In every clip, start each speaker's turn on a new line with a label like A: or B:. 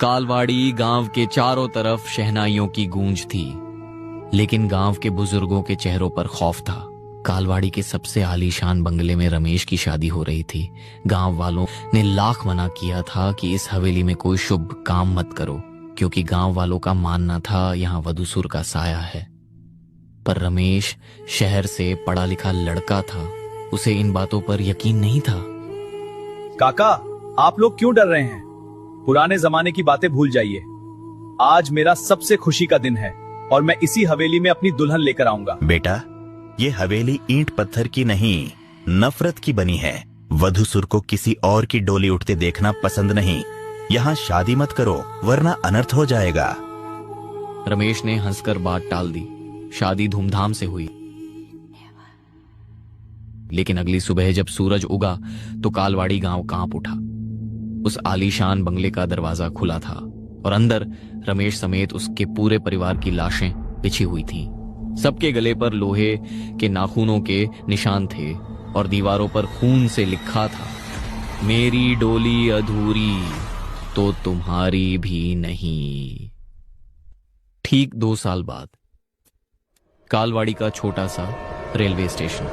A: कालवाड़ी गांव के चारों तरफ शहनाइयों की गूंज थी, लेकिन गांव के बुजुर्गों के चेहरों पर खौफ था। कालवाड़ी के सबसे आलीशान बंगले में रमेश की शादी हो रही थी। गांव वालों ने लाख मना किया था कि इस हवेली में कोई शुभ काम मत करो, क्योंकि गांव वालों का मानना था यहाँ वधूसुर का साया है। पर रमेश शहर से पढ़ा लिखा लड़का था, उसे इन बातों पर यकीन नहीं था।
B: काका, आप लोग क्यों डर रहे हैं? पुराने जमाने की बातें भूल जाइए। आज मेरा सबसे खुशी का दिन है और मैं इसी हवेली में अपनी दुल्हन लेकर आऊंगा।
C: बेटा, ये हवेली ईंट पत्थर की नहीं, नफरत की बनी है। वधूसुर को किसी और की डोली उठते देखना पसंद नहीं। यहाँ शादी मत करो, वरना अनर्थ हो जाएगा।
A: रमेश ने हंसकर बात टाल दी। शादी धूमधाम से हुई, लेकिन अगली सुबह जब सूरज उगा तो कालवाड़ी गांव कांप उठा। उस आलीशान बंगले का दरवाजा खुला था और अंदर रमेश समेत उसके पूरे परिवार की लाशें बिछी हुई थीं। सबके गले पर लोहे के नाखूनों के निशान थे और दीवारों पर खून से लिखा था, मेरी डोली अधूरी तो तुम्हारी भी नहीं। ठीक 2 साल बाद कालवाड़ी का छोटा सा रेलवे स्टेशन।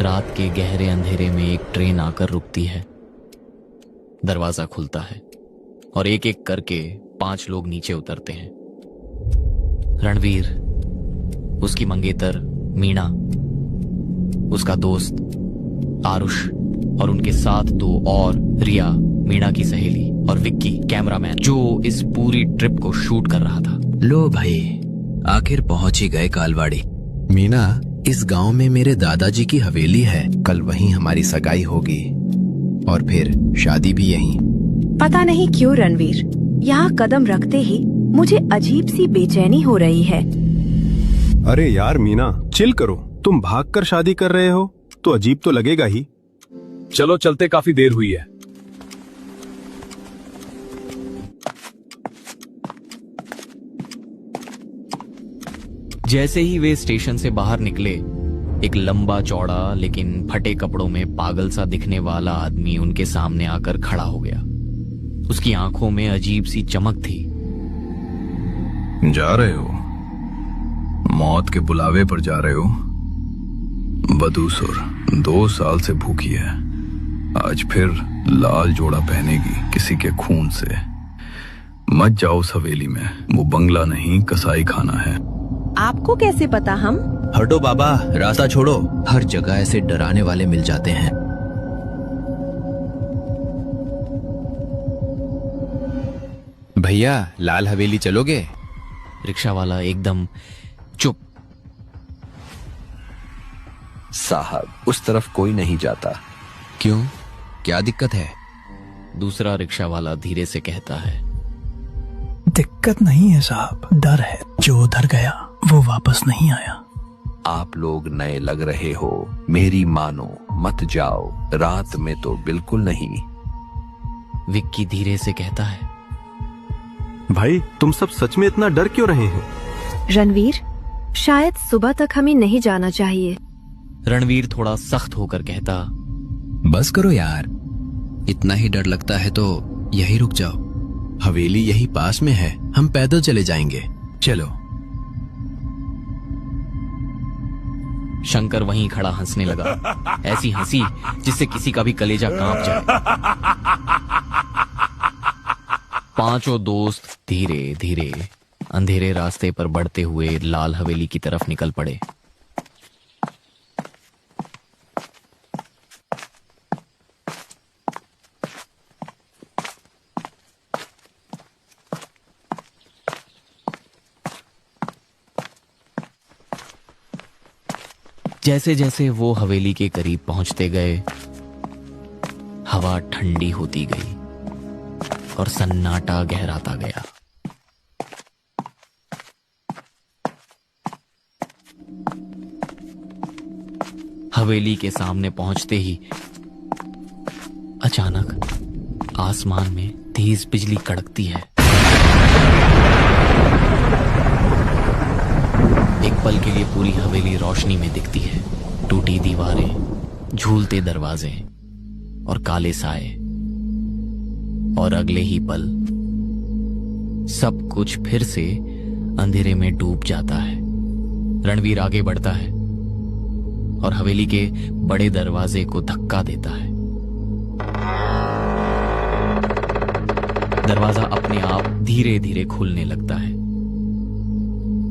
A: रात के गहरे अंधेरे में एक ट्रेन आकर रुकती है। दरवाजा खुलता है और एक एक करके 5 लोग नीचे उतरते हैं। रणवीर, उसकी मंगेतर मीणा, उसका दोस्त आरुष और उनके साथ 2 और, रिया मीणा की सहेली और विक्की कैमरामैन, जो इस पूरी ट्रिप को शूट कर रहा था।
D: लो भाई, आखिर पहुंच ही गए कालवाड़ी।
E: मीना, इस गांव में मेरे दादाजी की हवेली है। कल वहीं हमारी सगाई होगी और फिर शादी भी यहीं।
F: पता नहीं क्यों रणवीर, यहाँ कदम रखते ही मुझे अजीब सी बेचैनी हो रही है।
G: अरे यार मीना, चिल करो। तुम भागकर शादी कर रहे हो तो अजीब तो लगेगा ही।
B: चलो चलते, काफी देर हुई है।
A: जैसे ही वे स्टेशन से बाहर निकले, एक लंबा चौड़ा लेकिन फटे कपड़ों में पागल सा दिखने वाला आदमी उनके सामने आकर खड़ा हो गया। उसकी आंखों में अजीब सी चमक थी।
H: जा रहे हो? मौत के बुलावे पर जा रहे हो? वधूसुर 2 साल से भूखी है, आज फिर लाल जोड़ा पहनेगी किसी के खून से। मत जाओ उस हवेली में, वो बंगला नहीं कसाई खाना है।
F: आपको कैसे पता? हम
E: हटो बाबा, रास्ता छोड़ो। हर जगह ऐसे डराने वाले मिल जाते हैं। भैया, लाल हवेली चलोगे?
A: रिक्शा वाला एकदम चुप।
I: साहब, उस तरफ कोई नहीं जाता।
E: क्यों, क्या दिक्कत है?
A: दूसरा रिक्शा वाला धीरे से कहता है,
J: दिक्कत नहीं है साहब, डर है। जो उधर गया वो वापस नहीं आया।
I: आप लोग नए लग रहे हो, मेरी मानो, मत जाओ। रात में तो बिल्कुल नहीं।
A: विक्की धीरे से कहता है,
G: भाई तुम सब सच में इतना डर क्यों रहे हैं?
F: रणवीर, शायद सुबह तक हमें नहीं जाना चाहिए।
A: रणवीर थोड़ा सख्त होकर कहता,
E: बस करो यार, इतना ही डर लगता है तो यही रुक जाओ। हवेली यही पास में है, हम पैदल चले जाएंगे। चलो।
A: शंकर वहीं खड़ा हंसने लगा, ऐसी हंसी जिससे किसी का भी कलेजा कांप जाए। 5 दोस्त धीरे धीरे अंधेरे रास्ते पर बढ़ते हुए लाल हवेली की तरफ निकल पड़े। जैसे जैसे वो हवेली के करीब पहुंचते गए, हवा ठंडी होती गई और सन्नाटा गहराता गया। हवेली के सामने पहुंचते ही अचानक आसमान में तेज बिजली कड़कती है। एक पल के लिए पूरी हवेली रोशनी में दिखती है। टूटी दीवारें, झूलते दरवाजे और काले साए, और अगले ही पल सब कुछ फिर से अंधेरे में डूब जाता है। रणवीर आगे बढ़ता है और हवेली के बड़े दरवाजे को धक्का देता है। दरवाजा अपने आप धीरे धीरे खुलने लगता है।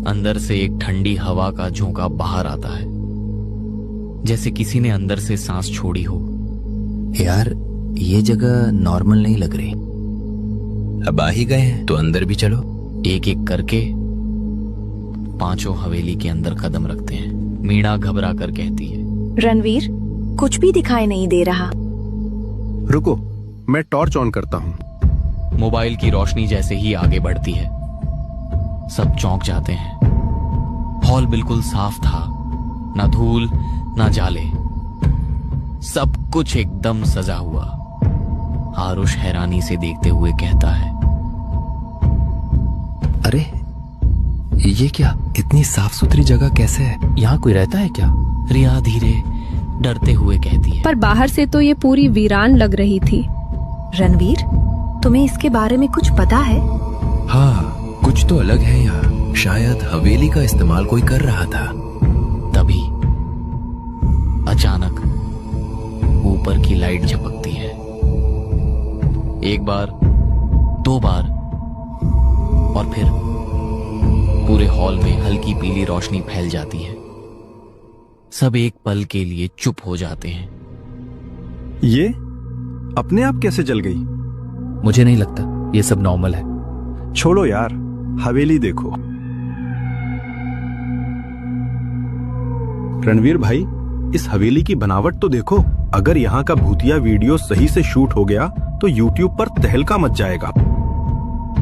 A: अंदर से एक ठंडी हवा का झोंका बाहर आता है, जैसे किसी ने अंदर से सांस छोड़ी हो।
D: यार, ये जगह नॉर्मल नहीं लग रही। अब आ ही गए हैं तो अंदर भी चलो।
A: एक एक करके पांचों हवेली के अंदर कदम रखते हैं। मीणा घबरा कर कहती है,
F: रणवीर, कुछ भी दिखाई नहीं दे रहा।
G: रुको, मैं टॉर्च ऑन करता हूँ।
A: मोबाइल की रोशनी जैसे ही आगे बढ़ती है, सब चौंक जाते हैं। हॉल बिल्कुल साफ था, ना धूल ना जाले, सब कुछ एकदम सजा हुआ। आरुष हैरानी से देखते हुए कहता है,
E: अरे ये क्या, इतनी साफ सुथरी जगह कैसे है? यहाँ कोई रहता है क्या?
A: रिया धीरे डरते हुए कहती है,
K: पर बाहर से तो ये पूरी वीरान लग रही थी।
F: रणवीर, तुम्हें इसके बारे में कुछ पता है?
E: हाँ, कुछ तो अलग है यहाँ। शायद हवेली का इस्तेमाल कोई कर रहा था।
A: तभी अचानक ऊपर की लाइट झपकती है। एक बार, दो बार, और फिर पूरे हॉल में हल्की पीली रोशनी फैल जाती है। सब एक पल के लिए चुप हो जाते हैं।
G: ये अपने आप कैसे जल गई?
D: मुझे नहीं लगता ये सब नॉर्मल है।
G: छोड़ो यार, हवेली देखो। रणवीर भाई, इस हवेली की बनावट तो देखो। अगर यहाँ का भूतिया वीडियो सही से शूट हो गया तो यूट्यूब पर तहलका मच जाएगा।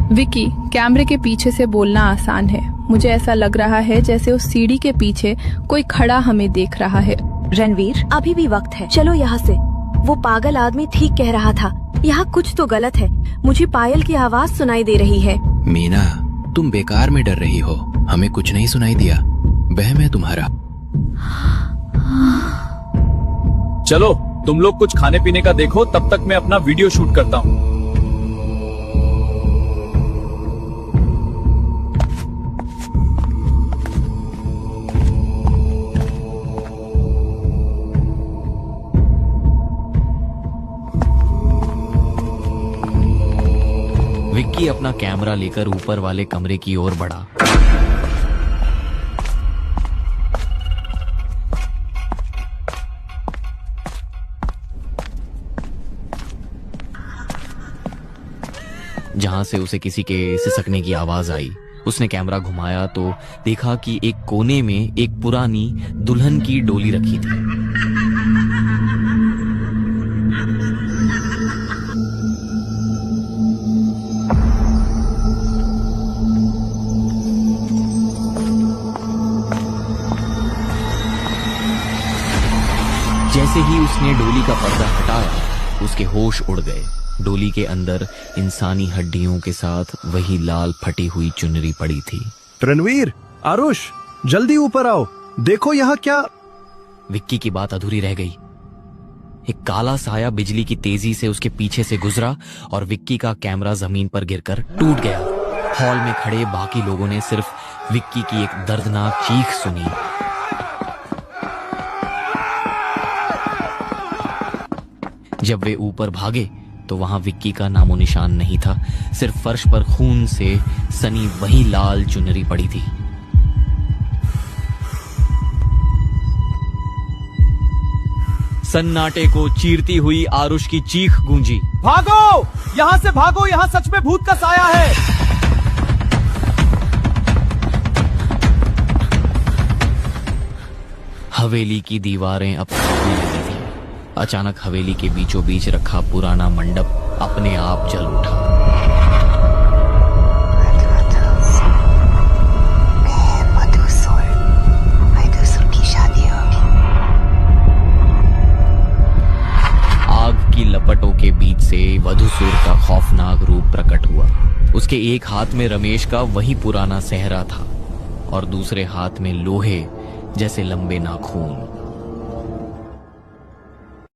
K: विकी, कैमरे के पीछे से बोलना आसान है। मुझे ऐसा लग रहा है जैसे उस सीढ़ी के पीछे कोई खड़ा हमें देख रहा है।
F: रणवीर, अभी भी वक्त है, चलो यहाँ से। वो पागल आदमी ठीक कह रहा था, यहाँ कुछ तो गलत है। मुझे पायल की आवाज सुनाई दे रही है।
E: मीना, तुम बेकार में डर रही हो। हमें कुछ नहीं सुनाई दिया। वहम है तुम्हारा।
B: चलो, तुम लोग कुछ खाने पीने का देखो, तब तक मैं अपना वीडियो शूट करता हूँ।
A: विक्की अपना कैमरा लेकर ऊपर वाले कमरे की ओर बढ़ा। जहां से उसे किसी के सिसकने की आवाज आई। उसने कैमरा घुमाया तो देखा कि एक कोने में एक पुरानी दुल्हन की डोली रखी थी। जैसे ही उसने डोली का पर्दा हटाया, उसके होश उड़ गए। डोली के अंदर इंसानी हड्डियों के साथ वही लाल फटी हुई चुनरी पड़ी थी।
G: रणवीर, आरुष, जल्दी ऊपर आओ, देखो यहाँ क्या।
A: विक्की की बात अधूरी रह गई। एक काला साया बिजली की तेजी से उसके पीछे से गुजरा और विक्की का कैमरा जमीन पर गिरकर टूट गया। हॉल में खड़े बाकी लोगों ने सिर्फ विक्की की एक दर्दनाक चीख सुनी। जब वे ऊपर भागे तो वहां विक्की का नामो निशान नहीं था। सिर्फ फर्श पर खून से सनी वही लाल चुनरी पड़ी थी। सन्नाटे को चीरती हुई आरुष की चीख गूंजी,
B: भागो! यहाँ से भागो, यहाँ सच में भूत का साया है।
A: हवेली की दीवारें अब कांपने लगी थी। अचानक हवेली के बीचों बीच रखा पुराना मंडप अपने आप जल उठा। आग की लपटों के बीच से वधूसुर का खौफनाक रूप प्रकट हुआ। उसके एक हाथ में रमेश का वही पुराना सेहरा था और दूसरे हाथ में लोहे जैसे लंबे नाखून।